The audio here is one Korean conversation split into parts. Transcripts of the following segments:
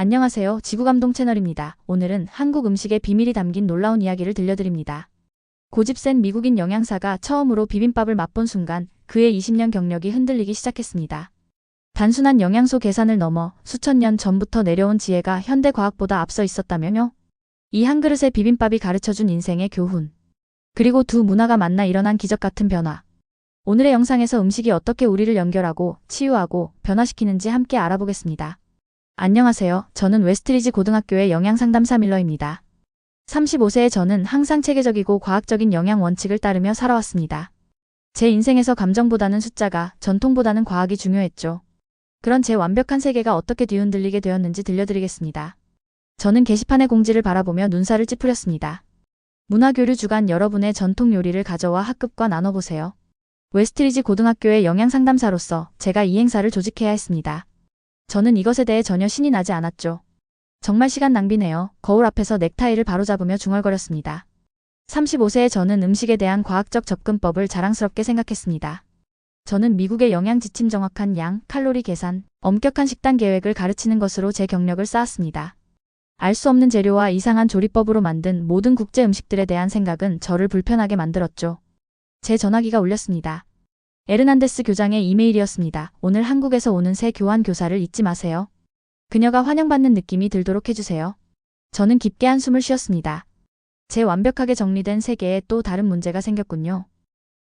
안녕하세요. 지구감동 채널입니다. 오늘은 한국 음식의 비밀이 담긴 놀라운 이야기를 들려드립니다. 고집센 미국인 영양사가 처음으로 비빔밥을 맛본 순간 그의 20년 경력이 흔들리기 시작했습니다. 단순한 영양소 계산을 넘어 수천 년 전부터 내려온 지혜가 현대 과학보다 앞서 있었다면요? 이 한 그릇의 비빔밥이 가르쳐준 인생의 교훈. 그리고 두 문화가 만나 일어난 기적 같은 변화. 오늘의 영상에서 음식이 어떻게 우리를 연결하고 치유하고 변화시키는지 함께 알아보겠습니다. 안녕하세요. 저는 웨스트리지 고등학교의 영양상담사 밀러입니다. 35세의 저는 항상 체계적이고 과학적인 영양 원칙을 따르며 살아왔습니다. 제 인생에서 감정보다는 숫자가, 전통보다는 과학이 중요했죠. 그런 제 완벽한 세계가 어떻게 뒤흔들리게 되었는지 들려드리겠습니다. 저는 게시판의 공지를 바라보며 눈살을 찌푸렸습니다. 문화교류 주간 여러분의 전통 요리를 가져와 학급과 나눠보세요. 웨스트리지 고등학교의 영양상담사로서 제가 이 행사를 조직해야 했습니다. 저는 이것에 대해 전혀 신이 나지 않았죠. 정말 시간 낭비네요. 거울 앞에서 넥타이를 바로잡으며 중얼거렸습니다. 35세의 저는 음식에 대한 과학적 접근법을 자랑스럽게 생각했습니다. 저는 미국의 영양 지침 정확한 양, 칼로리 계산, 엄격한 식단 계획을 가르치는 것으로 제 경력을 쌓았습니다. 알 수 없는 재료와 이상한 조리법으로 만든 모든 국제 음식들에 대한 생각은 저를 불편하게 만들었죠. 제 전화기가 울렸습니다. 에르난데스 교장의 이메일이었습니다. 오늘 한국에서 오는 새 교환 교사를 잊지 마세요. 그녀가 환영받는 느낌이 들도록 해주세요. 저는 깊게 한숨을 쉬었습니다. 제 완벽하게 정리된 세계에 또 다른 문제가 생겼군요.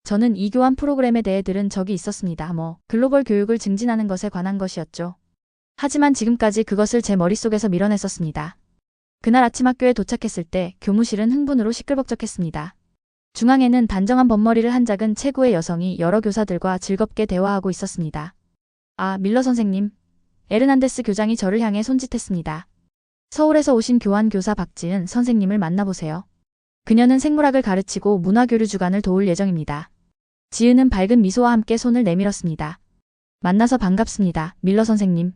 저는 이 교환 프로그램에 대해 들은 적이 있었습니다. 글로벌 교육을 증진하는 것에 관한 것이었죠. 하지만 지금까지 그것을 제 머릿속에서 밀어냈었습니다. 그날 아침 학교에 도착했을 때 교무실은 흥분으로 시끌벅적했습니다. 중앙에는 단정한 법머리를 한 작은 체구의 여성이 여러 교사들과 즐겁게 대화하고 있었습니다. 아, 밀러 선생님. 에르난데스 교장이 저를 향해 손짓했습니다. 서울에서 오신 교환 교사 박지은 선생님을 만나보세요. 그녀는 생물학을 가르치고 문화교류 주간을 도울 예정입니다. 지은은 밝은 미소와 함께 손을 내밀었습니다. 만나서 반갑습니다, 밀러 선생님.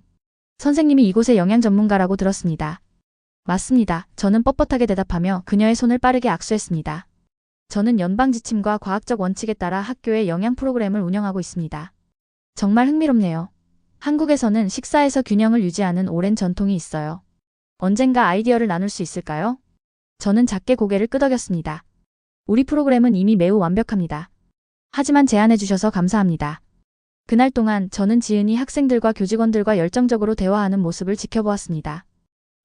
선생님이 이곳의 영양 전문가라고 들었습니다. 맞습니다. 저는 뻣뻣하게 대답하며 그녀의 손을 빠르게 악수했습니다. 저는 연방 지침과 과학적 원칙에 따라 학교의 영양 프로그램을 운영하고 있습니다. 정말 흥미롭네요. 한국에서는 식사에서 균형을 유지하는 오랜 전통이 있어요. 언젠가 아이디어를 나눌 수 있을까요? 저는 작게 고개를 끄덕였습니다. 우리 프로그램은 이미 매우 완벽합니다. 하지만 제안해 주셔서 감사합니다. 그날 동안 저는 지은이 학생들과 교직원들과 열정적으로 대화하는 모습을 지켜보았습니다.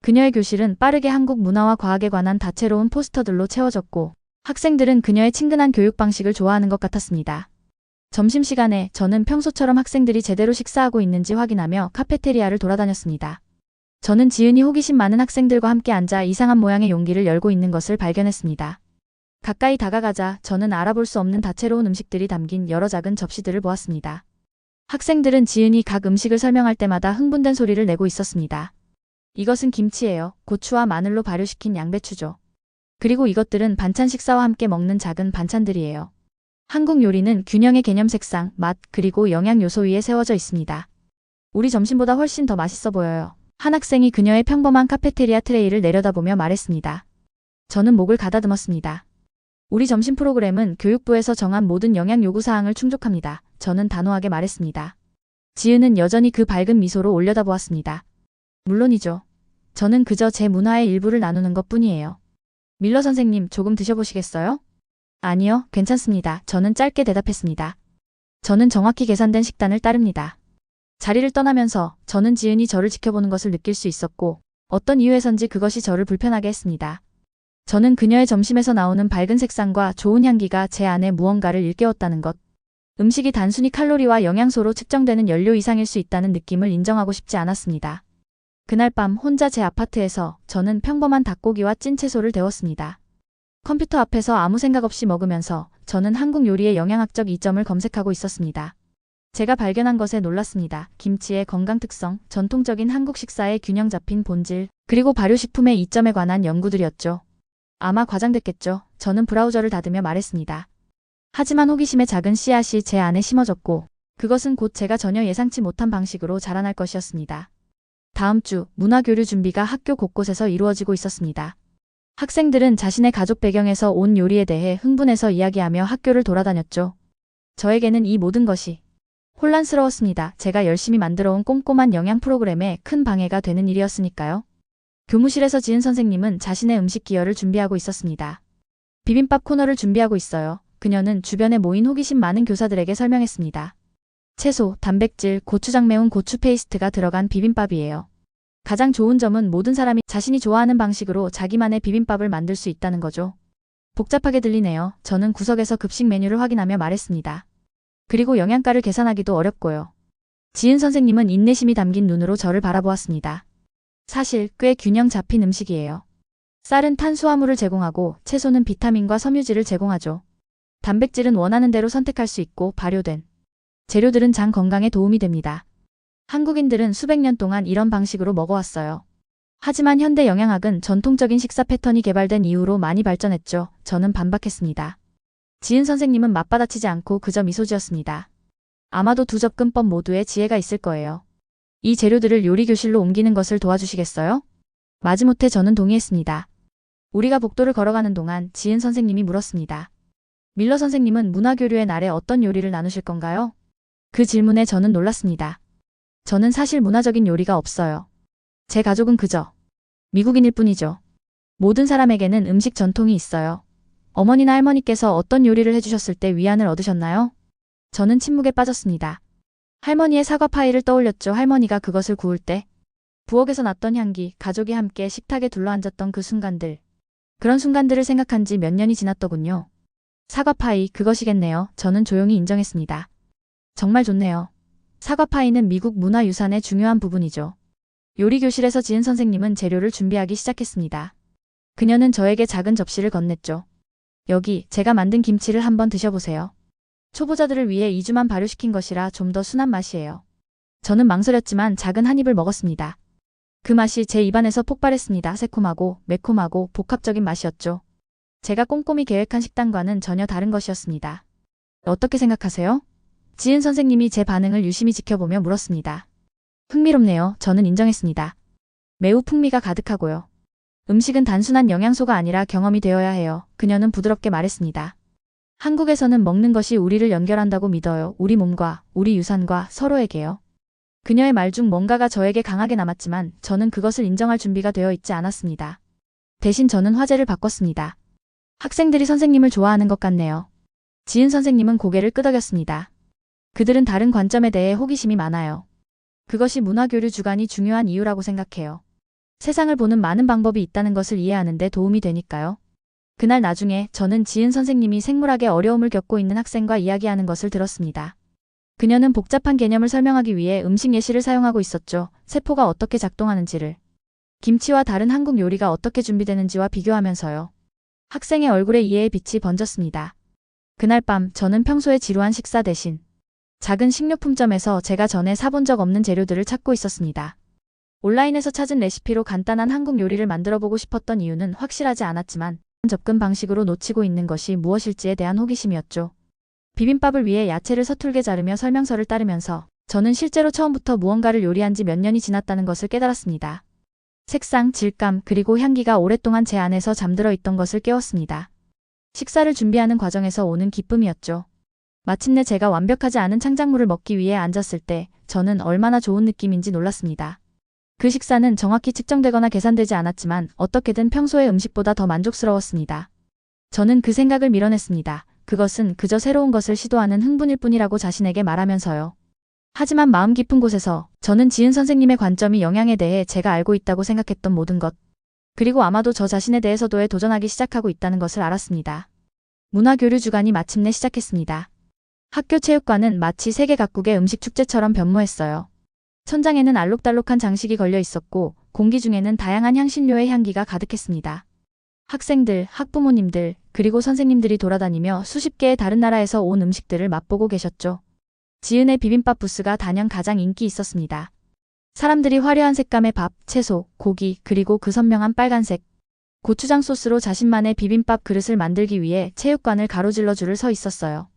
그녀의 교실은 빠르게 한국 문화와 과학에 관한 다채로운 포스터들로 채워졌고 학생들은 그녀의 친근한 교육 방식을 좋아하는 것 같았습니다. 점심시간에 저는 평소처럼 학생들이 제대로 식사하고 있는지 확인하며 카페테리아를 돌아다녔습니다. 저는 지은이 호기심 많은 학생들과 함께 앉아 이상한 모양의 용기를 열고 있는 것을 발견했습니다. 가까이 다가가자 저는 알아볼 수 없는 다채로운 음식들이 담긴 여러 작은 접시들을 보았습니다. 학생들은 지은이 각 음식을 설명할 때마다 흥분된 소리를 내고 있었습니다. 이것은 김치예요. 고추와 마늘로 발효시킨 양배추죠. 그리고 이것들은 반찬 식사와 함께 먹는 작은 반찬들이에요. 한국 요리는 균형의 개념 색상, 맛, 그리고 영양 요소 위에 세워져 있습니다. 우리 점심보다 훨씬 더 맛있어 보여요. 한 학생이 그녀의 평범한 카페테리아 트레이를 내려다보며 말했습니다. 저는 목을 가다듬었습니다. 우리 점심 프로그램은 교육부에서 정한 모든 영양 요구 사항을 충족합니다. 저는 단호하게 말했습니다. 지은은 여전히 그 밝은 미소로 올려다보았습니다. 물론이죠. 저는 그저 제 문화의 일부를 나누는 것뿐이에요. 밀러 선생님, 조금 드셔보시겠어요? 아니요, 괜찮습니다. 저는 짧게 대답했습니다. 저는 정확히 계산된 식단을 따릅니다. 자리를 떠나면서 저는 지은이 저를 지켜보는 것을 느낄 수 있었고 어떤 이유에선지 그것이 저를 불편하게 했습니다. 저는 그녀의 점심에서 나오는 밝은 색상과 좋은 향기가 제 안에 무언가를 일깨웠다는 것. 음식이 단순히 칼로리와 영양소로 측정되는 연료 이상일 수 있다는 느낌을 인정하고 싶지 않았습니다. 그날 밤 혼자 제 아파트에서 저는 평범한 닭고기와 찐 채소를 데웠습니다. 컴퓨터 앞에서 아무 생각 없이 먹으면서 저는 한국 요리의 영양학적 이점을 검색하고 있었습니다. 제가 발견한 것에 놀랐습니다. 김치의 건강 특성, 전통적인 한국 식사의 균형 잡힌 본질, 그리고 발효식품의 이점에 관한 연구들이었죠. 아마 과장됐겠죠. 저는 브라우저를 닫으며 말했습니다. 하지만 호기심의 작은 씨앗이 제 안에 심어졌고 그것은 곧 제가 전혀 예상치 못한 방식으로 자라날 것이었습니다. 다음 주 문화교류 준비가 학교 곳곳에서 이루어지고 있었습니다. 학생들은 자신의 가족 배경에서 온 요리에 대해 흥분해서 이야기하며 학교를 돌아다녔죠. 저에게는 이 모든 것이 혼란스러웠습니다. 제가 열심히 만들어온 꼼꼼한 영양 프로그램에 큰 방해가 되는 일이었으니까요. 교무실에서 지은 선생님은 자신의 음식 기여를 준비하고 있었습니다. 비빔밥 코너를 준비하고 있어요. 그녀는 주변에 모인 호기심 많은 교사들에게 설명했습니다. 채소, 단백질, 고추장 매운 고추 페이스트가 들어간 비빔밥이에요. 가장 좋은 점은 모든 사람이 자신이 좋아하는 방식으로 자기만의 비빔밥을 만들 수 있다는 거죠. 복잡하게 들리네요. 저는 구석에서 급식 메뉴를 확인하며 말했습니다. 그리고 영양가를 계산하기도 어렵고요. 지은 선생님은 인내심이 담긴 눈으로 저를 바라보았습니다. 사실 꽤 균형 잡힌 음식이에요. 쌀은 탄수화물을 제공하고 채소는 비타민과 섬유질을 제공하죠. 단백질은 원하는 대로 선택할 수 있고 발효된 재료들은 장 건강에 도움이 됩니다. 한국인들은 수백 년 동안 이런 방식으로 먹어왔어요. 하지만 현대 영양학은 전통적인 식사 패턴이 개발된 이후로 많이 발전했죠. 저는 반박했습니다. 지은 선생님은 맞받아치지 않고 그저 미소 지었습니다. 아마도 두 접근법 모두에 지혜가 있을 거예요. 이 재료들을 요리 교실로 옮기는 것을 도와주시겠어요? 마지못해 저는 동의했습니다. 우리가 복도를 걸어가는 동안 지은 선생님이 물었습니다. 밀러 선생님은 문화교류의 날에 어떤 요리를 나누실 건가요? 그 질문에 저는 놀랐습니다. 저는 사실 문화적인 요리가 없어요. 제 가족은 그저 미국인일 뿐이죠. 모든 사람에게는 음식 전통이 있어요. 어머니나 할머니께서 어떤 요리를 해주셨을 때 위안을 얻으셨나요? 저는 침묵에 빠졌습니다. 할머니의 사과 파이를 떠올렸죠. 할머니가 그것을 구울 때 부엌에서 났던 향기, 가족이 함께 식탁에 둘러앉았던 그 순간들. 그런 순간들을 생각한 지 몇 년이 지났더군요. 사과 파이, 그것이겠네요. 저는 조용히 인정했습니다. 정말 좋네요. 사과 파이는 미국 문화유산의 중요한 부분이죠. 요리 교실에서 지은 선생님은 재료를 준비하기 시작했습니다. 그녀는 저에게 작은 접시를 건넸죠. 여기 제가 만든 김치를 한번 드셔보세요. 초보자들을 위해 2주만 발효시킨 것이라 좀 더 순한 맛이에요. 저는 망설였지만 작은 한 입을 먹었습니다. 그 맛이 제 입안에서 폭발했습니다. 새콤하고 매콤하고 복합적인 맛이었죠. 제가 꼼꼼히 계획한 식단과는 전혀 다른 것이었습니다. 어떻게 생각하세요? 지은 선생님이 제 반응을 유심히 지켜보며 물었습니다. 흥미롭네요. 저는 인정했습니다. 매우 풍미가 가득하고요. 음식은 단순한 영양소가 아니라 경험이 되어야 해요. 그녀는 부드럽게 말했습니다. 한국에서는 먹는 것이 우리를 연결한다고 믿어요. 우리 몸과, 우리 유산과 서로에게요. 그녀의 말 중 뭔가가 저에게 강하게 남았지만 저는 그것을 인정할 준비가 되어 있지 않았습니다. 대신 저는 화제를 바꿨습니다. 학생들이 선생님을 좋아하는 것 같네요. 지은 선생님은 고개를 끄덕였습니다. 그들은 다른 관점에 대해 호기심이 많아요. 그것이 문화교류 주간이 중요한 이유라고 생각해요. 세상을 보는 많은 방법이 있다는 것을 이해하는 데 도움이 되니까요. 그날 나중에 저는 지은 선생님이 생물학에 어려움을 겪고 있는 학생과 이야기하는 것을 들었습니다. 그녀는 복잡한 개념을 설명하기 위해 음식 예시를 사용하고 있었죠. 세포가 어떻게 작동하는지를. 김치와 다른 한국 요리가 어떻게 준비되는지와 비교하면서요. 학생의 얼굴에 이해의 빛이 번졌습니다. 그날 밤 저는 평소에 지루한 식사 대신 작은 식료품점에서 제가 전에 사본 적 없는 재료들을 찾고 있었습니다. 온라인에서 찾은 레시피로 간단한 한국 요리를 만들어보고 싶었던 이유는 확실하지 않았지만 접근 방식으로 놓치고 있는 것이 무엇일지에 대한 호기심이었죠. 비빔밥을 위해 야채를 서툴게 자르며 설명서를 따르면서 저는 실제로 처음부터 무언가를 요리한 지 몇 년이 지났다는 것을 깨달았습니다. 색상, 질감, 그리고 향기가 오랫동안 제 안에서 잠들어 있던 것을 깨웠습니다. 식사를 준비하는 과정에서 오는 기쁨이었죠. 마침내 제가 완벽하지 않은 창작물을 먹기 위해 앉았을 때 저는 얼마나 좋은 느낌인지 놀랐습니다. 그 식사는 정확히 측정되거나 계산되지 않았지만 어떻게든 평소의 음식보다 더 만족스러웠습니다. 저는 그 생각을 밀어냈습니다. 그것은 그저 새로운 것을 시도하는 흥분일 뿐이라고 자신에게 말하면서요. 하지만 마음 깊은 곳에서 저는 지은 선생님의 관점이 영양에 대해 제가 알고 있다고 생각했던 모든 것, 그리고 아마도 저 자신에 대해서도 도전하기 시작하고 있다는 것을 알았습니다. 문화교류 주간이 마침내 시작했습니다. 학교 체육관은 마치 세계 각국의 음식 축제처럼 변모했어요. 천장에는 알록달록한 장식이 걸려 있었고 공기 중에는 다양한 향신료의 향기가 가득했습니다. 학생들, 학부모님들, 그리고 선생님들이 돌아다니며 수십 개의 다른 나라에서 온 음식들을 맛보고 계셨죠. 지은의 비빔밥 부스가 단연 가장 인기 있었습니다. 사람들이 화려한 색감의 밥, 채소, 고기, 그리고 그 선명한 빨간색 고추장 소스로 자신만의 비빔밥 그릇을 만들기 위해 체육관을 가로질러 줄을 서 있었어요.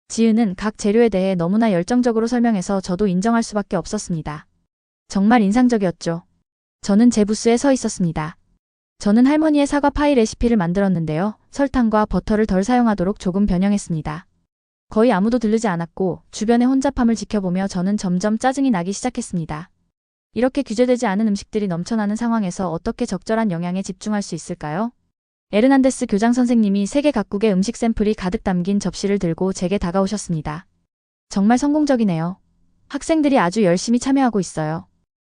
지은은 각 재료에 대해 너무나 열정적으로 설명해서 저도 인정할 수밖에 없었습니다. 정말 인상적이었죠. 저는 제 부스에 서 있었습니다. 저는 할머니의 사과 파이 레시피를 만들었는데요. 설탕과 버터를 덜 사용하도록 조금 변형했습니다. 거의 아무도 들르지 않았고 주변의 혼잡함을 지켜보며 저는 점점 짜증이 나기 시작했습니다. 이렇게 규제되지 않은 음식들이 넘쳐나는 상황에서 어떻게 적절한 영양에 집중할 수 있을까요? 에르난데스 교장 선생님이 세계 각국의 음식 샘플이 가득 담긴 접시를 들고 제게 다가오셨습니다. 정말 성공적이네요. 학생들이 아주 열심히 참여하고 있어요.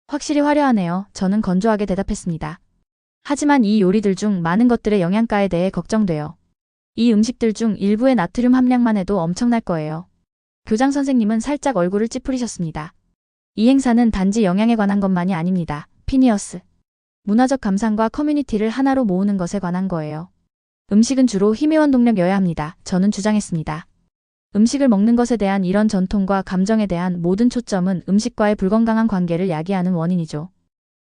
확실히 화려하네요. 저는 건조하게 대답했습니다. 하지만 이 요리들 중 많은 것들의 영양가에 대해 걱정돼요. 이 음식들 중 일부의 나트륨 함량만 해도 엄청날 거예요. 교장 선생님은 살짝 얼굴을 찌푸리셨습니다. 이 행사는 단지 영양에 관한 것만이 아닙니다. 피니어스. 문화적 감상과 커뮤니티를 하나로 모으는 것에 관한 거예요. 음식은 주로 힘의원 동력이어야 합니다. 저는 주장했습니다. 음식을 먹는 것에 대한 이런 전통과 감정에 대한 모든 초점은 음식과의 불건강한 관계를 야기하는 원인이죠.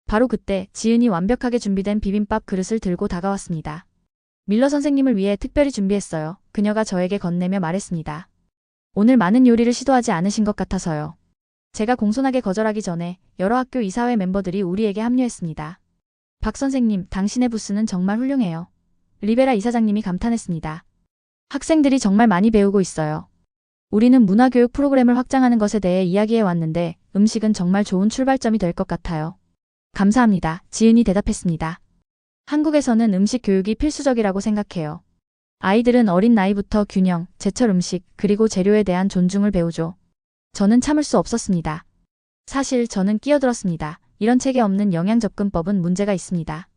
바로 그때 지은이 완벽하게 준비된 비빔밥 그릇을 들고 다가왔습니다. 밀러 선생님을 위해 특별히 준비했어요. 그녀가 저에게 건네며 말했습니다. 오늘 많은 요리를 시도하지 않으신 것 같아서요. 제가 공손하게 거절하기 전에 여러 학교 이사회 멤버들이 우리에게 합류했습니다. 박 선생님, 당신의 부스는 정말 훌륭해요. 리베라 이사장님이 감탄했습니다. 학생들이 정말 많이 배우고 있어요. 우리는 문화교육 프로그램을 확장하는 것에 대해 이야기해 왔는데 음식은 정말 좋은 출발점이 될 것 같아요. 감사합니다. 지은이 대답했습니다. 한국에서는 음식 교육이 필수적이라고 생각해요. 아이들은 어린 나이부터 균형, 제철 음식, 그리고 재료에 대한 존중을 배우죠. 저는 참을 수 없었습니다. 사실 저는 끼어들었습니다. 이런 책에 없는 영양 접근법은 문제가 있습니다.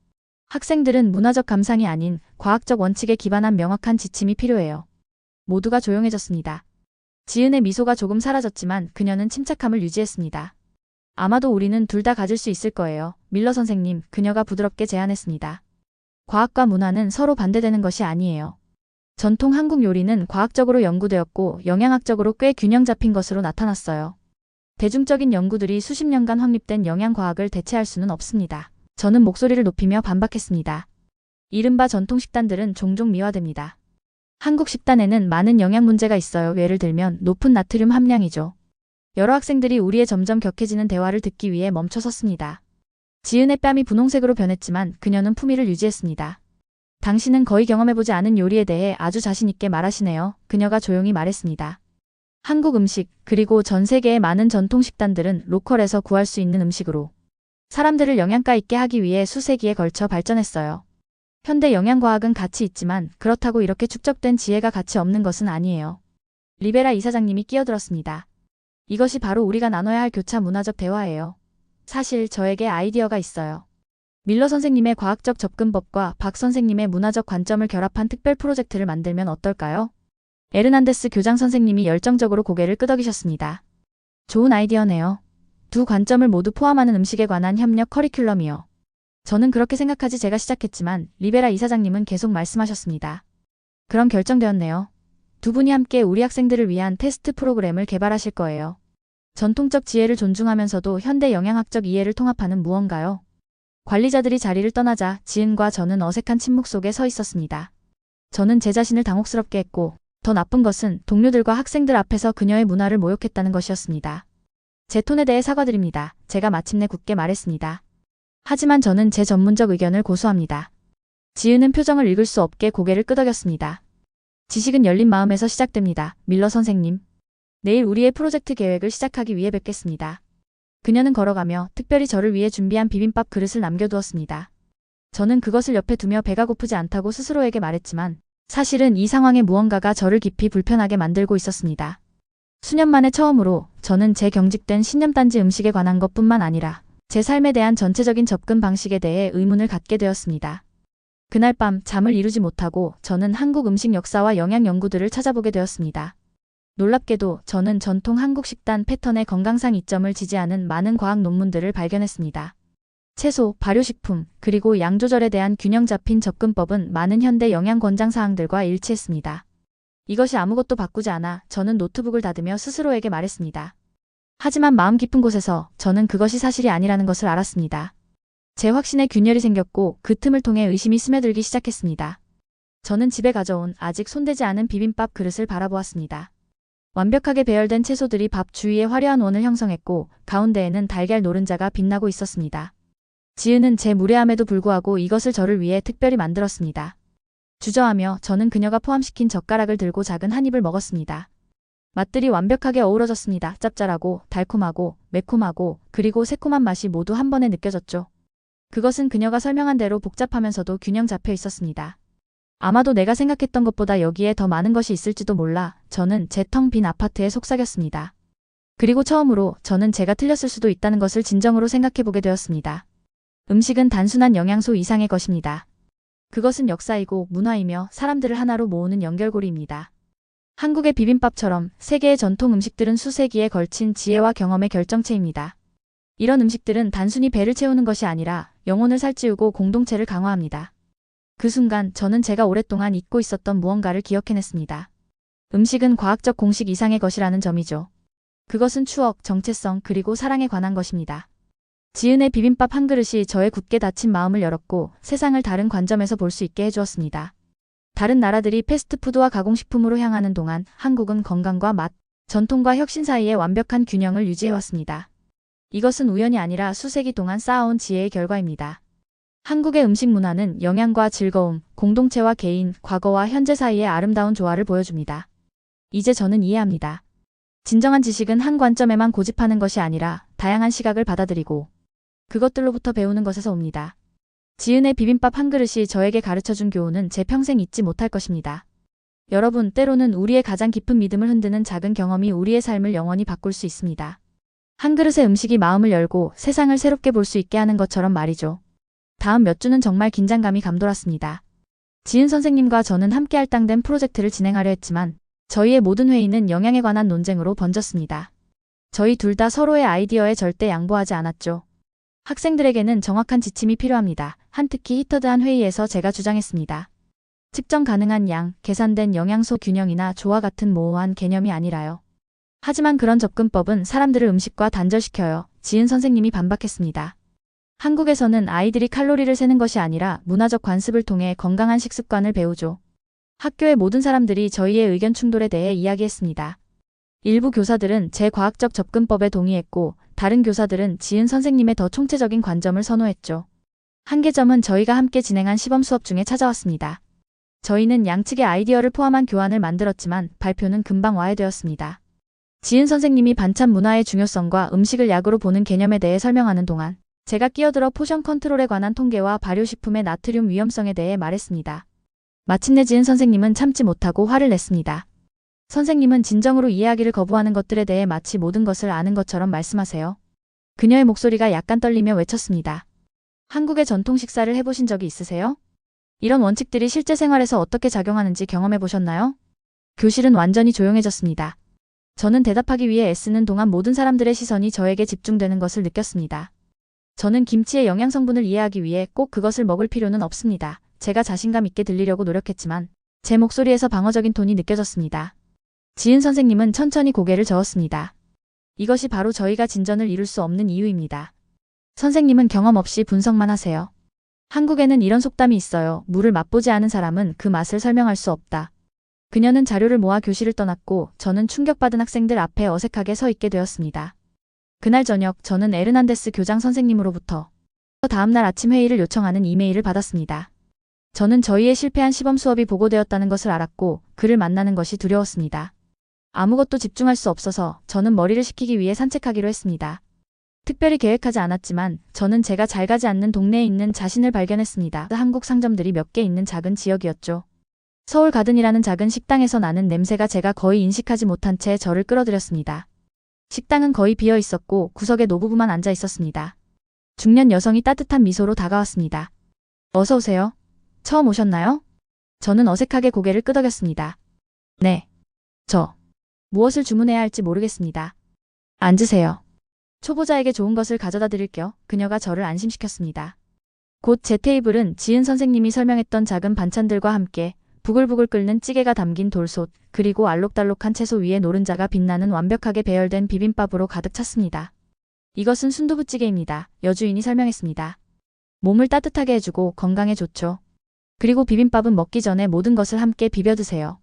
학생들은 문화적 감상이 아닌 과학적 원칙에 기반한 명확한 지침이 필요해요. 모두가 조용해졌습니다. 지은의 미소가 조금 사라졌지만 그녀는 침착함을 유지했습니다. 아마도 우리는 둘 다 가질 수 있을 거예요. 밀러 선생님, 그녀가 부드럽게 제안했습니다. 과학과 문화는 서로 반대되는 것이 아니에요. 전통 한국 요리는 과학적으로 연구되었고 영양학적으로 꽤 균형 잡힌 것으로 나타났어요. 대중적인 연구들이 수십 년간 확립된 영양과학을 대체할 수는 없습니다. 저는 목소리를 높이며 반박했습니다. 이른바 전통 식단들은 종종 미화됩니다. 한국 식단에는 많은 영양 문제가 있어요. 예를 들면 높은 나트륨 함량이죠. 여러 학생들이 우리의 점점 격해지는 대화를 듣기 위해 멈춰 섰습니다. 지은의 뺨이 분홍색으로 변했지만 그녀는 품위를 유지했습니다. 당신은 거의 경험해보지 않은 요리에 대해 아주 자신 있게 말하시네요. 그녀가 조용히 말했습니다. 한국 음식, 그리고 전 세계의 많은 전통 식단들은 로컬에서 구할 수 있는 음식으로 사람들을 영양가 있게 하기 위해 수세기에 걸쳐 발전했어요. 현대 영양과학은 가치 있지만 그렇다고 이렇게 축적된 지혜가 가치 없는 것은 아니에요. 리베라 이사장님이 끼어들었습니다. 이것이 바로 우리가 나눠야 할 교차 문화적 대화예요. 사실 저에게 아이디어가 있어요. 밀러 선생님의 과학적 접근법과 박 선생님의 문화적 관점을 결합한 특별 프로젝트를 만들면 어떨까요? 에르난데스 교장 선생님이 열정적으로 고개를 끄덕이셨습니다. 좋은 아이디어네요. 두 관점을 모두 포함하는 음식에 관한 협력 커리큘럼이요. 저는 그렇게 생각하지 제가 시작했지만 리베라 이사장님은 계속 말씀하셨습니다. 그럼 결정되었네요. 두 분이 함께 우리 학생들을 위한 테스트 프로그램을 개발하실 거예요. 전통적 지혜를 존중하면서도 현대 영양학적 이해를 통합하는 무언가요. 관리자들이 자리를 떠나자 지은과 저는 어색한 침묵 속에 서 있었습니다. 저는 제 자신을 당혹스럽게 했고 더 나쁜 것은 동료들과 학생들 앞에서 그녀의 문화를 모욕했다는 것이었습니다. 제 톤에 대해 사과드립니다. 제가 마침내 굳게 말했습니다. 하지만 저는 제 전문적 의견을 고수합니다. 지은은 표정을 읽을 수 없게 고개를 끄덕였습니다. 지식은 열린 마음에서 시작됩니다. 밀러 선생님. 내일 우리의 프로젝트 계획을 시작하기 위해 뵙겠습니다. 그녀는 걸어가며 특별히 저를 위해 준비한 비빔밥 그릇을 남겨두었습니다. 저는 그것을 옆에 두며 배가 고프지 않다고 스스로에게 말했지만 사실은 이 상황에 무언가가 저를 깊이 불편하게 만들고 있었습니다. 수년 만에 처음으로 저는 제 경직된 신념단지 음식에 관한 것뿐만 아니라 제 삶에 대한 전체적인 접근 방식에 대해 의문을 갖게 되었습니다. 그날 밤 잠을 이루지 못하고 저는 한국 음식 역사와 영양 연구들을 찾아보게 되었습니다. 놀랍게도 저는 전통 한국 식단 패턴의 건강상 이점을 지지하는 많은 과학 논문들을 발견했습니다. 채소, 발효식품, 그리고 양 조절에 대한 균형 잡힌 접근법은 많은 현대 영양 권장 사항들과 일치했습니다. 이것이 아무것도 바꾸지 않아 저는 노트북을 닫으며 스스로에게 말했습니다. 하지만 마음 깊은 곳에서 저는 그것이 사실이 아니라는 것을 알았습니다. 제 확신에 균열이 생겼고 그 틈을 통해 의심이 스며들기 시작했습니다. 저는 집에 가져온 아직 손대지 않은 비빔밥 그릇을 바라보았습니다. 완벽하게 배열된 채소들이 밥 주위에 화려한 원을 형성했고 가운데에는 달걀 노른자가 빛나고 있었습니다. 지은은 제 무례함에도 불구하고 이것을 저를 위해 특별히 만들었습니다. 주저하며 저는 그녀가 포함시킨 젓가락을 들고 작은 한 입을 먹었습니다. 맛들이 완벽하게 어우러졌습니다. 짭짤하고 달콤하고 매콤하고 그리고 새콤한 맛이 모두 한 번에 느껴졌죠. 그것은 그녀가 설명한 대로 복잡하면서도 균형 잡혀 있었습니다. 아마도 내가 생각했던 것보다 여기에 더 많은 것이 있을지도 몰라 저는 제 텅 빈 아파트에 속삭였습니다. 그리고 처음으로 저는 제가 틀렸을 수도 있다는 것을 진정으로 생각해보게 되었습니다. 음식은 단순한 영양소 이상의 것입니다. 그것은 역사이고 문화이며 사람들을 하나로 모으는 연결고리입니다. 한국의 비빔밥처럼 세계의 전통 음식들은 수세기에 걸친 지혜와 경험의 결정체입니다. 이런 음식들은 단순히 배를 채우는 것이 아니라 영혼을 살찌우고 공동체를 강화합니다. 그 순간 저는 제가 오랫동안 잊고 있었던 무언가를 기억해냈습니다. 음식은 과학적 공식 이상의 것이라는 점이죠. 그것은 추억, 정체성 그리고 사랑에 관한 것입니다. 지은의 비빔밥 한 그릇이 저의 굳게 닫힌 마음을 열었고 세상을 다른 관점에서 볼 수 있게 해주었습니다. 다른 나라들이 패스트푸드와 가공식품으로 향하는 동안 한국은 건강과 맛, 전통과 혁신 사이의 완벽한 균형을 유지해왔습니다. 이것은 우연이 아니라 수세기 동안 쌓아온 지혜의 결과입니다. 한국의 음식 문화는 영양과 즐거움, 공동체와 개인, 과거와 현재 사이의 아름다운 조화를 보여줍니다. 이제 저는 이해합니다. 진정한 지식은 한 관점에만 고집하는 것이 아니라 다양한 시각을 받아들이고 그것들로부터 배우는 것에서 옵니다. 지은의 비빔밥 한 그릇이 저에게 가르쳐준 교훈은 제 평생 잊지 못할 것입니다. 여러분, 때로는 우리의 가장 깊은 믿음을 흔드는 작은 경험이 우리의 삶을 영원히 바꿀 수 있습니다. 한 그릇의 음식이 마음을 열고 세상을 새롭게 볼 수 있게 하는 것처럼 말이죠. 다음 몇 주는 정말 긴장감이 감돌았습니다. 지은 선생님과 저는 함께 할당된 프로젝트를 진행하려 했지만 저희의 모든 회의는 영양에 관한 논쟁으로 번졌습니다. 저희 둘 다 서로의 아이디어에 절대 양보하지 않았죠. 학생들에게는 정확한 지침이 필요합니다. 특히 히터드한 회의에서 제가 주장했습니다. 측정 가능한 양, 계산된 영양소 균형이나 조화 같은 모호한 개념이 아니라요. 하지만 그런 접근법은 사람들을 음식과 단절시켜요. 지은 선생님이 반박했습니다. 한국에서는 아이들이 칼로리를 세는 것이 아니라 문화적 관습을 통해 건강한 식습관을 배우죠. 학교의 모든 사람들이 저희의 의견 충돌에 대해 이야기했습니다. 일부 교사들은 제 과학적 접근법에 동의했고 다른 교사들은 지은 선생님의 더 총체적인 관점을 선호했죠. 한계점은 저희가 함께 진행한 시범 수업 중에 찾아왔습니다. 저희는 양측의 아이디어를 포함한 교환을 만들었지만 발표는 금방 와해되었습니다. 지은 선생님이 반찬 문화의 중요성과 음식을 약으로 보는 개념에 대해 설명하는 동안 제가 끼어들어 포션 컨트롤에 관한 통계와 발효식품의 나트륨 위험성에 대해 말했습니다. 마침내 지은 선생님은 참지 못하고 화를 냈습니다. 선생님은 진정으로 이해하기를 거부하는 것들에 대해 마치 모든 것을 아는 것처럼 말씀하세요. 그녀의 목소리가 약간 떨리며 외쳤습니다. 한국의 전통 식사를 해보신 적이 있으세요? 이런 원칙들이 실제 생활에서 어떻게 작용하는지 경험해 보셨나요? 교실은 완전히 조용해졌습니다. 저는 대답하기 위해 애쓰는 동안 모든 사람들의 시선이 저에게 집중되는 것을 느꼈습니다. 저는 김치의 영양 성분을 이해하기 위해 꼭 그것을 먹을 필요는 없습니다. 제가 자신감 있게 들리려고 노력했지만 제 목소리에서 방어적인 톤이 느껴졌습니다. 지은 선생님은 천천히 고개를 저었습니다. 이것이 바로 저희가 진전을 이룰 수 없는 이유입니다. 선생님은 경험 없이 분석만 하세요. 한국에는 이런 속담이 있어요. 물을 맛보지 않은 사람은 그 맛을 설명할 수 없다. 그녀는 자료를 모아 교실을 떠났고 저는 충격받은 학생들 앞에 어색하게 서 있게 되었습니다. 그날 저녁 저는 에르난데스 교장 선생님으로부터 다음날 아침 회의를 요청하는 이메일을 받았습니다. 저는 저희의 실패한 시범 수업이 보고되었다는 것을 알았고 그를 만나는 것이 두려웠습니다. 아무것도 집중할 수 없어서 저는 머리를 식히기 위해 산책하기로 했습니다. 특별히 계획하지 않았지만 저는 제가 잘 가지 않는 동네에 있는 자신을 발견했습니다. 한국 상점들이 몇 개 있는 작은 지역이었죠. 서울 가든이라는 작은 식당에서 나는 냄새가 제가 거의 인식하지 못한 채 저를 끌어들였습니다. 식당은 거의 비어 있었고 구석에 노부부만 앉아 있었습니다. 중년 여성이 따뜻한 미소로 다가왔습니다. 어서 오세요. 처음 오셨나요? 저는 어색하게 고개를 끄덕였습니다. 네. 무엇을 주문해야 할지 모르겠습니다. 앉으세요. 초보자에게 좋은 것을 가져다 드릴게요. 그녀가 저를 안심시켰습니다. 곧 제 테이블은 지은 선생님이 설명했던 작은 반찬들과 함께 부글부글 끓는 찌개가 담긴 돌솥, 그리고 알록달록한 채소 위에 노른자가 빛나는 완벽하게 배열된 비빔밥으로 가득 찼습니다. 이것은 순두부찌개입니다. 여주인이 설명했습니다. 몸을 따뜻하게 해주고 건강에 좋죠. 그리고 비빔밥은 먹기 전에 모든 것을 함께 비벼 드세요.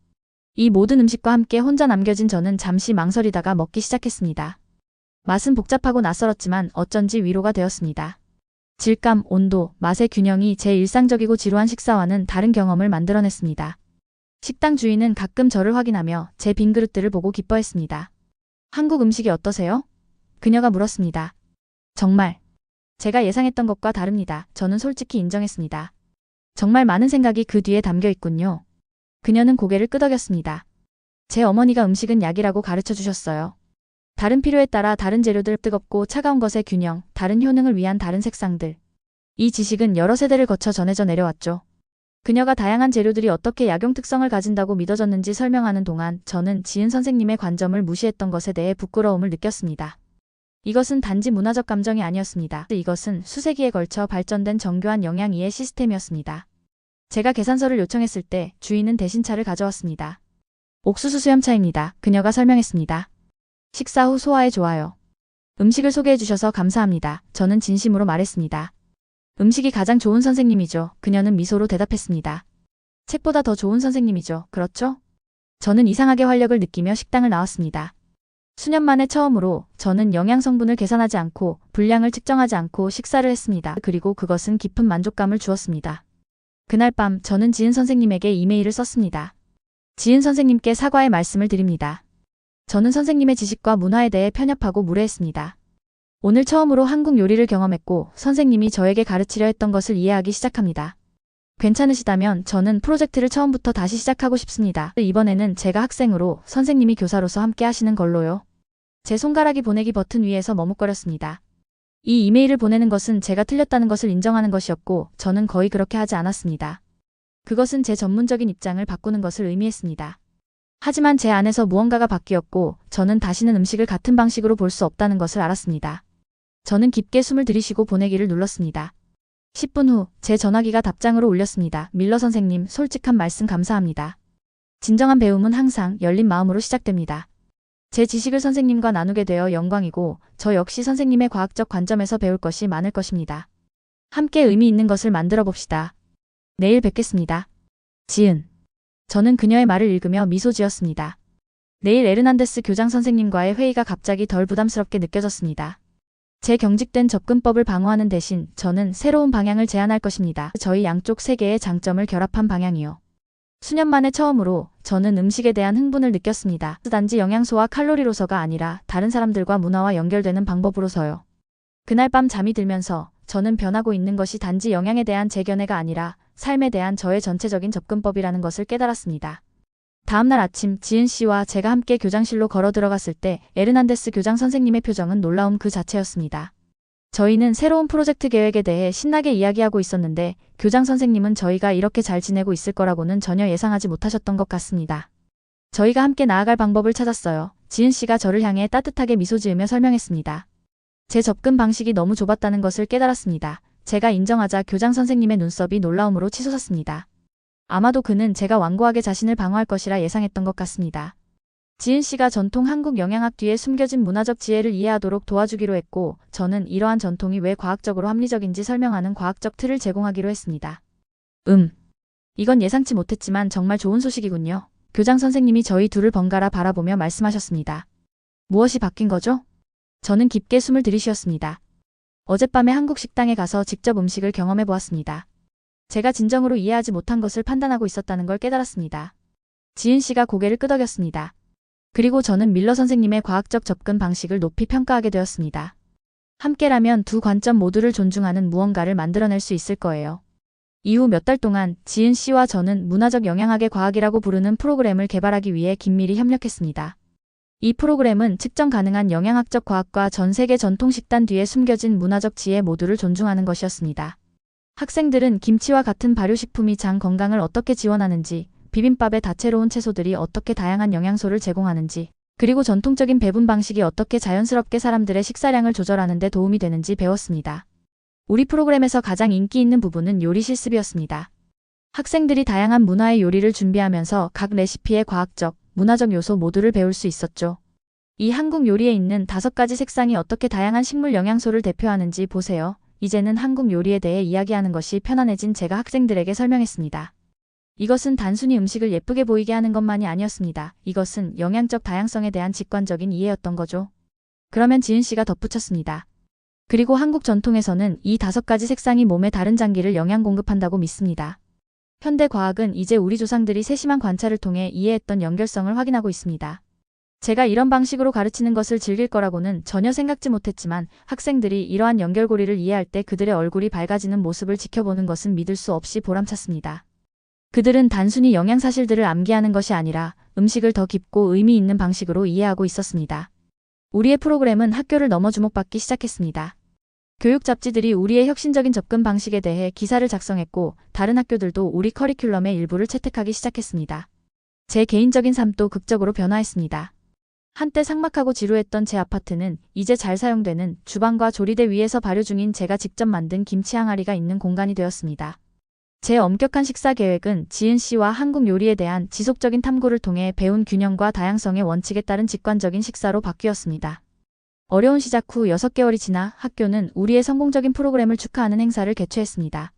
이 모든 음식과 함께 혼자 남겨진 저는 잠시 망설이다가 먹기 시작했습니다. 맛은 복잡하고 낯설었지만 어쩐지 위로가 되었습니다. 질감, 온도, 맛의 균형이 제 일상적이고 지루한 식사와는 다른 경험을 만들어냈습니다. 식당 주인은 가끔 저를 확인하며 제 빈 그릇들을 보고 기뻐했습니다. 한국 음식이 어떠세요? 그녀가 물었습니다. 정말 제가 예상했던 것과 다릅니다. 저는 솔직히 인정했습니다. 정말 많은 생각이 그 뒤에 담겨 있군요. 그녀는 고개를 끄덕였습니다. 제 어머니가 음식은 약이라고 가르쳐 주셨어요. 다른 필요에 따라 다른 재료들, 뜨겁고 차가운 것의 균형, 다른 효능을 위한 다른 색상들. 이 지식은 여러 세대를 거쳐 전해져 내려왔죠. 그녀가 다양한 재료들이 어떻게 약용 특성을 가진다고 믿어졌는지 설명하는 동안 저는 지은 선생님의 관점을 무시했던 것에 대해 부끄러움을 느꼈습니다. 이것은 단지 문화적 감정이 아니었습니다. 이것은 수세기에 걸쳐 발전된 정교한 영양 이해 시스템이었습니다. 제가 계산서를 요청했을 때 주인은 대신 차를 가져왔습니다. 옥수수 수염차입니다. 그녀가 설명했습니다. 식사 후 소화에 좋아요. 음식을 소개해 주셔서 감사합니다. 저는 진심으로 말했습니다. 음식이 가장 좋은 선생님이죠. 그녀는 미소로 대답했습니다. 책보다 더 좋은 선생님이죠. 그렇죠? 저는 이상하게 활력을 느끼며 식당을 나왔습니다. 수년 만에 처음으로 저는 영양 성분을 계산하지 않고 분량을 측정하지 않고 식사를 했습니다. 그리고 그것은 깊은 만족감을 주었습니다. 그날 밤 저는 지은 선생님에게 이메일을 썼습니다. 지은 선생님께 사과의 말씀을 드립니다. 저는 선생님의 지식과 문화에 대해 편협하고 무례했습니다. 오늘 처음으로 한국 요리를 경험했고 선생님이 저에게 가르치려 했던 것을 이해하기 시작합니다. 괜찮으시다면 저는 프로젝트를 처음부터 다시 시작하고 싶습니다. 이번에는 제가 학생으로 선생님이 교사로서 함께 하시는 걸로요. 제 손가락이 보내기 버튼 위에서 머뭇거렸습니다. 이 이메일을 보내는 것은 제가 틀렸다는 것을 인정하는 것이었고 저는 거의 그렇게 하지 않았습니다. 그것은 제 전문적인 입장을 바꾸는 것을 의미했습니다. 하지만 제 안에서 무언가가 바뀌었고 저는 다시는 음식을 같은 방식으로 볼 수 없다는 것을 알았습니다. 저는 깊게 숨을 들이쉬고 보내기를 눌렀습니다. 10분 후 제 전화기가 답장으로 울렸습니다. 밀러 선생님, 솔직한 말씀 감사합니다. 진정한 배움은 항상 열린 마음으로 시작됩니다. 제 지식을 선생님과 나누게 되어 영광이고 저 역시 선생님의 과학적 관점에서 배울 것이 많을 것입니다. 함께 의미 있는 것을 만들어 봅시다. 내일 뵙겠습니다. 지은. 저는 그녀의 말을 읽으며 미소 지었습니다. 내일 에르난데스 교장 선생님과의 회의가 갑자기 덜 부담스럽게 느껴졌습니다. 제 경직된 접근법을 방어하는 대신 저는 새로운 방향을 제안할 것입니다. 저희 양쪽 세계의 장점을 결합한 방향이요. 수년 만에 처음으로 저는 음식에 대한 흥분을 느꼈습니다. 단지 영양소와 칼로리로서가 아니라 다른 사람들과 문화와 연결되는 방법으로서요. 그날 밤 잠이 들면서 저는 변하고 있는 것이 단지 영양에 대한 제 견해가 아니라 삶에 대한 저의 전체적인 접근법이라는 것을 깨달았습니다. 다음날 아침 지은 씨와 제가 함께 교장실로 걸어 들어갔을 때 에르난데스 교장 선생님의 표정은 놀라움 그 자체였습니다. 저희는 새로운 프로젝트 계획에 대해 신나게 이야기하고 있었는데 교장 선생님은 저희가 이렇게 잘 지내고 있을 거라고는 전혀 예상하지 못하셨던 것 같습니다. 저희가 함께 나아갈 방법을 찾았어요. 지은 씨가 저를 향해 따뜻하게 미소 지으며 설명했습니다. 제 접근 방식이 너무 좁았다는 것을 깨달았습니다. 제가 인정하자 교장 선생님의 눈썹이 놀라움으로 치솟았습니다. 아마도 그는 제가 완고하게 자신을 방어할 것이라 예상했던 것 같습니다. 지은 씨가 전통 한국 영양학 뒤에 숨겨진 문화적 지혜를 이해하도록 도와주기로 했고 저는 이러한 전통이 왜 과학적으로 합리적인지 설명하는 과학적 틀을 제공하기로 했습니다. 이건 예상치 못했지만 정말 좋은 소식이군요. 교장 선생님이 저희 둘을 번갈아 바라보며 말씀하셨습니다. 무엇이 바뀐 거죠? 저는 깊게 숨을 들이쉬었습니다. 어젯밤에 한국 식당에 가서 직접 음식을 경험해 보았습니다. 제가 진정으로 이해하지 못한 것을 판단하고 있었다는 걸 깨달았습니다. 지은 씨가 고개를 끄덕였습니다. 그리고 저는 밀러 선생님의 과학적 접근 방식을 높이 평가하게 되었습니다. 함께라면 두 관점 모두를 존중하는 무언가를 만들어낼 수 있을 거예요. 이후 몇 달 동안 지은 씨와 저는 문화적 영양학의 과학이라고 부르는 프로그램을 개발하기 위해 긴밀히 협력했습니다. 이 프로그램은 측정 가능한 영양학적 과학과 전 세계 전통 식단 뒤에 숨겨진 문화적 지혜 모두를 존중하는 것이었습니다. 학생들은 김치와 같은 발효식품이 장 건강을 어떻게 지원하는지, 비빔밥의 다채로운 채소들이 어떻게 다양한 영양소를 제공하는지, 그리고 전통적인 배분 방식이 어떻게 자연스럽게 사람들의 식사량을 조절하는 데 도움이 되는지 배웠습니다. 우리 프로그램에서 가장 인기 있는 부분은 요리 실습이었습니다. 학생들이 다양한 문화의 요리를 준비하면서 각 레시피의 과학적, 문화적 요소 모두를 배울 수 있었죠. 이 한국 요리에 있는 5가지 색상이 어떻게 다양한 식물 영양소를 대표하는지 보세요. 이제는 한국 요리에 대해 이야기하는 것이 편안해진 제가 학생들에게 설명했습니다. 이것은 단순히 음식을 예쁘게 보이게 하는 것만이 아니었습니다. 이것은 영양적 다양성에 대한 직관적인 이해였던 거죠. 그러면 지은 씨가 덧붙였습니다. 그리고 한국 전통에서는 이 5가지 색상이 몸에 다른 장기를 영양 공급한다고 믿습니다. 현대 과학은 이제 우리 조상들이 세심한 관찰을 통해 이해했던 연결성을 확인하고 있습니다. 제가 이런 방식으로 가르치는 것을 즐길 거라고는 전혀 생각지 못했지만 학생들이 이러한 연결고리를 이해할 때 그들의 얼굴이 밝아지는 모습을 지켜보는 것은 믿을 수 없이 보람찼습니다. 그들은 단순히 영양사실들을 암기하는 것이 아니라 음식을 더 깊고 의미 있는 방식으로 이해하고 있었습니다. 우리의 프로그램은 학교를 넘어 주목받기 시작했습니다. 교육 잡지들이 우리의 혁신적인 접근 방식에 대해 기사를 작성했고 다른 학교들도 우리 커리큘럼의 일부를 채택하기 시작했습니다. 제 개인적인 삶도 극적으로 변화했습니다. 한때 삭막하고 지루했던 제 아파트는 이제 잘 사용되는 주방과 조리대 위에서 발효 중인 제가 직접 만든 김치 항아리가 있는 공간이 되었습니다. 제 엄격한 식사 계획은 지은 씨와 한국 요리에 대한 지속적인 탐구를 통해 배운 균형과 다양성의 원칙에 따른 직관적인 식사로 바뀌었습니다. 어려운 시작 후 6개월이 지나 학교는 우리의 성공적인 프로그램을 축하하는 행사를 개최했습니다.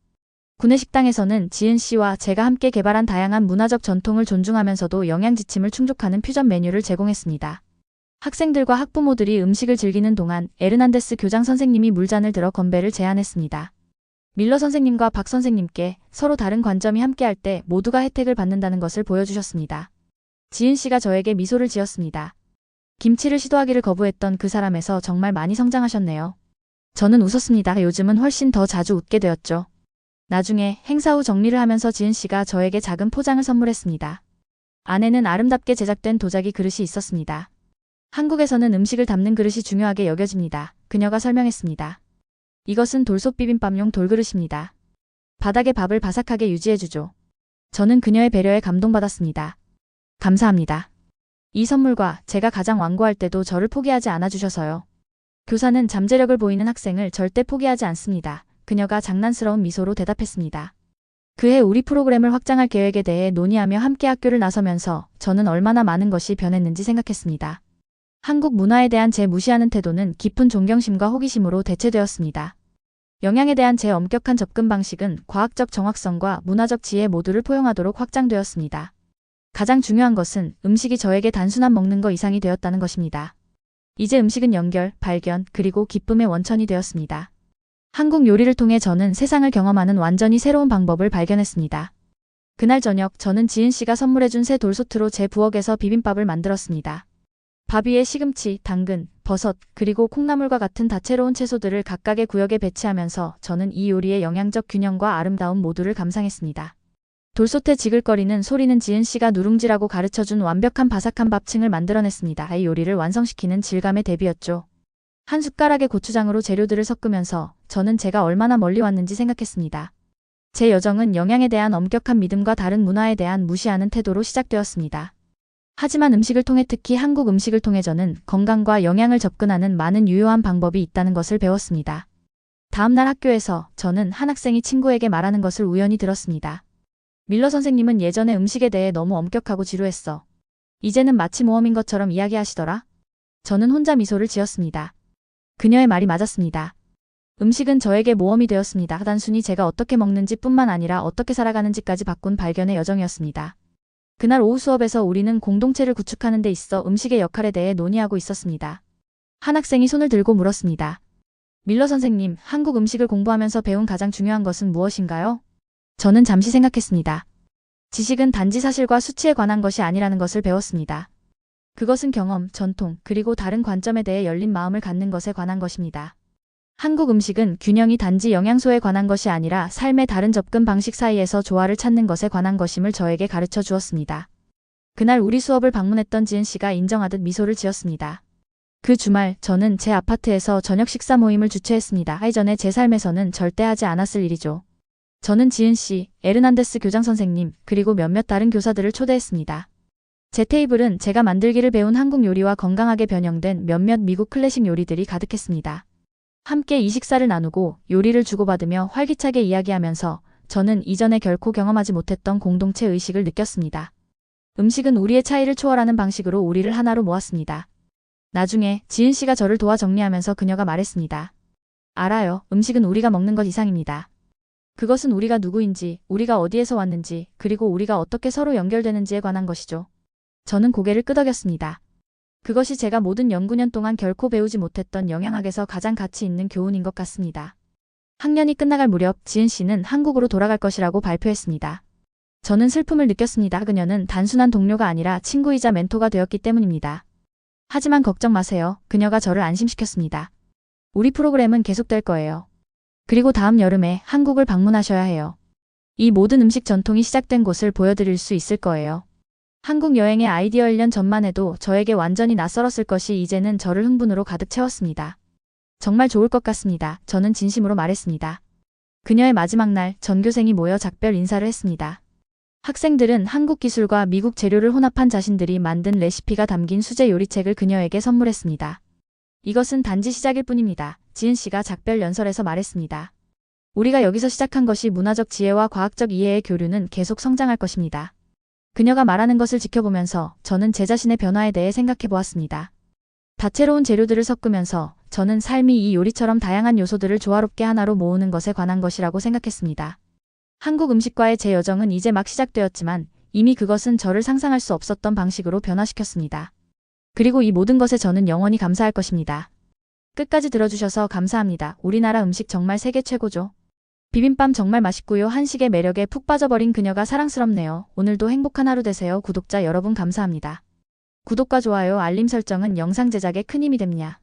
구내식당에서는 지은 씨와 제가 함께 개발한 다양한 문화적 전통을 존중하면서도 영양 지침을 충족하는 퓨전 메뉴를 제공했습니다. 학생들과 학부모들이 음식을 즐기는 동안 에르난데스 교장 선생님이 물잔을 들어 건배를 제안했습니다. 밀러 선생님과 박 선생님께 서로 다른 관점이 함께할 때 모두가 혜택을 받는다는 것을 보여주셨습니다. 지은 씨가 저에게 미소를 지었습니다. 김치를 시도하기를 거부했던 그 사람에서 정말 많이 성장하셨네요. 저는 웃었습니다. 요즘은 훨씬 더 자주 웃게 되었죠. 나중에 행사 후 정리를 하면서 지은 씨가 저에게 작은 포장을 선물했습니다. 안에는 아름답게 제작된 도자기 그릇이 있었습니다. 한국에서는 음식을 담는 그릇이 중요하게 여겨집니다. 그녀가 설명했습니다. 이것은 돌솥 비빔밥용 돌그릇입니다. 바닥에 밥을 바삭하게 유지해주죠. 저는 그녀의 배려에 감동받았습니다. 감사합니다. 이 선물과 제가 가장 완고할 때도 저를 포기하지 않아주셔서요. 교사는 잠재력을 보이는 학생을 절대 포기하지 않습니다. 그녀가 장난스러운 미소로 대답했습니다. 그해 우리 프로그램을 확장할 계획에 대해 논의하며 함께 학교를 나서면서 저는 얼마나 많은 것이 변했는지 생각했습니다. 한국 문화에 대한 제 무시하는 태도는 깊은 존경심과 호기심으로 대체되었습니다. 영양에 대한 제 엄격한 접근 방식은 과학적 정확성과 문화적 지혜 모두를 포용하도록 확장되었습니다. 가장 중요한 것은 음식이 저에게 단순한 먹는 거 이상이 되었다는 것입니다. 이제 음식은 연결, 발견, 그리고 기쁨의 원천이 되었습니다. 한국 요리를 통해 저는 세상을 경험하는 완전히 새로운 방법을 발견했습니다. 그날 저녁 저는 지은 씨가 선물해준 새 돌솥으로 제 부엌에서 비빔밥을 만들었습니다. 밥 위에 시금치, 당근, 버섯, 그리고 콩나물과 같은 다채로운 채소들을 각각의 구역에 배치하면서 저는 이 요리의 영양적 균형과 아름다움 모두를 감상했습니다. 돌솥의 지글거리는 소리는 지은 씨가 누룽지라고 가르쳐준 완벽한 바삭한 밥층을 만들어냈습니다. 이 요리를 완성시키는 질감의 대비였죠. 한 숟가락의 고추장으로 재료들을 섞으면서 저는 제가 얼마나 멀리 왔는지 생각했습니다. 제 여정은 영양에 대한 엄격한 믿음과 다른 문화에 대한 무시하는 태도로 시작되었습니다. 하지만 음식을 통해 특히 한국 음식을 통해 저는 건강과 영양을 접근하는 많은 유효한 방법이 있다는 것을 배웠습니다. 다음 날 학교에서 저는 한 학생이 친구에게 말하는 것을 우연히 들었습니다. 밀러 선생님은 예전에 음식에 대해 너무 엄격하고 지루했어. 이제는 마치 모험인 것처럼 이야기하시더라. 저는 혼자 미소를 지었습니다. 그녀의 말이 맞았습니다. 음식은 저에게 모험이 되었습니다. 단순히 제가 어떻게 먹는지 뿐만 아니라 어떻게 살아가는지까지 바꾼 발견의 여정이었습니다. 그날 오후 수업에서 우리는 공동체를 구축하는 데 있어 음식의 역할에 대해 논의하고 있었습니다. 한 학생이 손을 들고 물었습니다. 밀러 선생님, 한국 음식을 공부하면서 배운 가장 중요한 것은 무엇인가요? 저는 잠시 생각했습니다. 지식은 단지 사실과 수치에 관한 것이 아니라는 것을 배웠습니다. 그것은 경험, 전통, 그리고 다른 관점에 대해 열린 마음을 갖는 것에 관한 것입니다. 한국 음식은 균형이 단지 영양소에 관한 것이 아니라 삶의 다른 접근 방식 사이에서 조화를 찾는 것에 관한 것임을 저에게 가르쳐 주었습니다. 그날 우리 수업을 방문했던 지은 씨가 인정하듯 미소를 지었습니다. 그 주말 저는 제 아파트에서 저녁 식사 모임을 주최했습니다. 예전에 제 삶에서는 절대 하지 않았을 일이죠. 저는 지은 씨, 에르난데스 교장 선생님, 그리고 몇몇 다른 교사들을 초대했습니다. 제 테이블은 제가 만들기를 배운 한국 요리와 건강하게 변형된 몇몇 미국 클래식 요리들이 가득했습니다. 함께 이 식사를 나누고 요리를 주고받으며 활기차게 이야기하면서 저는 이전에 결코 경험하지 못했던 공동체 의식을 느꼈습니다. 음식은 우리의 차이를 초월하는 방식으로 우리를 하나로 모았습니다. 나중에 지은 씨가 저를 도와 정리하면서 그녀가 말했습니다. 알아요. 음식은 우리가 먹는 것 이상입니다. 그것은 우리가 누구인지, 우리가 어디에서 왔는지, 그리고 우리가 어떻게 서로 연결되는지에 관한 것이죠. 저는 고개를 끄덕였습니다. 그것이 제가 모든 연구년 동안 결코 배우지 못했던 영양학에서 가장 가치 있는 교훈인 것 같습니다. 학년이 끝나갈 무렵 지은 씨는 한국으로 돌아갈 것이라고 발표했습니다. 저는 슬픔을 느꼈습니다. 그녀는 단순한 동료가 아니라 친구이자 멘토가 되었기 때문입니다. 하지만 걱정 마세요. 그녀가 저를 안심시켰습니다. 우리 프로그램은 계속될 거예요. 그리고 다음 여름에 한국을 방문하셔야 해요. 이 모든 음식 전통이 시작된 곳을 보여드릴 수 있을 거예요. 한국 여행의 아이디어 1년 전만 해도 저에게 완전히 낯설었을 것이 이제는 저를 흥분으로 가득 채웠습니다. 정말 좋을 것 같습니다. 저는 진심으로 말했습니다. 그녀의 마지막 날 전교생이 모여 작별 인사를 했습니다. 학생들은 한국 기술과 미국 재료를 혼합한 자신들이 만든 레시피가 담긴 수제 요리책을 그녀에게 선물했습니다. 이것은 단지 시작일 뿐입니다. 지은 씨가 작별 연설에서 말했습니다. 우리가 여기서 시작한 것이 문화적 지혜와 과학적 이해의 교류는 계속 성장할 것입니다. 그녀가 말하는 것을 지켜보면서 저는 제 자신의 변화에 대해 생각해 보았습니다. 다채로운 재료들을 섞으면서 저는 삶이 이 요리처럼 다양한 요소들을 조화롭게 하나로 모으는 것에 관한 것이라고 생각했습니다. 한국 음식과의 제 여정은 이제 막 시작되었지만 이미 그것은 저를 상상할 수 없었던 방식으로 변화시켰습니다. 그리고 이 모든 것에 저는 영원히 감사할 것입니다. 끝까지 들어주셔서 감사합니다. 우리나라 음식 정말 세계 최고죠. 비빔밥 정말 맛있고요. 한식의 매력에 푹 빠져버린 그녀가 사랑스럽네요. 오늘도 행복한 하루 되세요. 구독자 여러분 감사합니다. 구독과 좋아요, 알림 설정은 영상 제작에 큰 힘이 됩니다.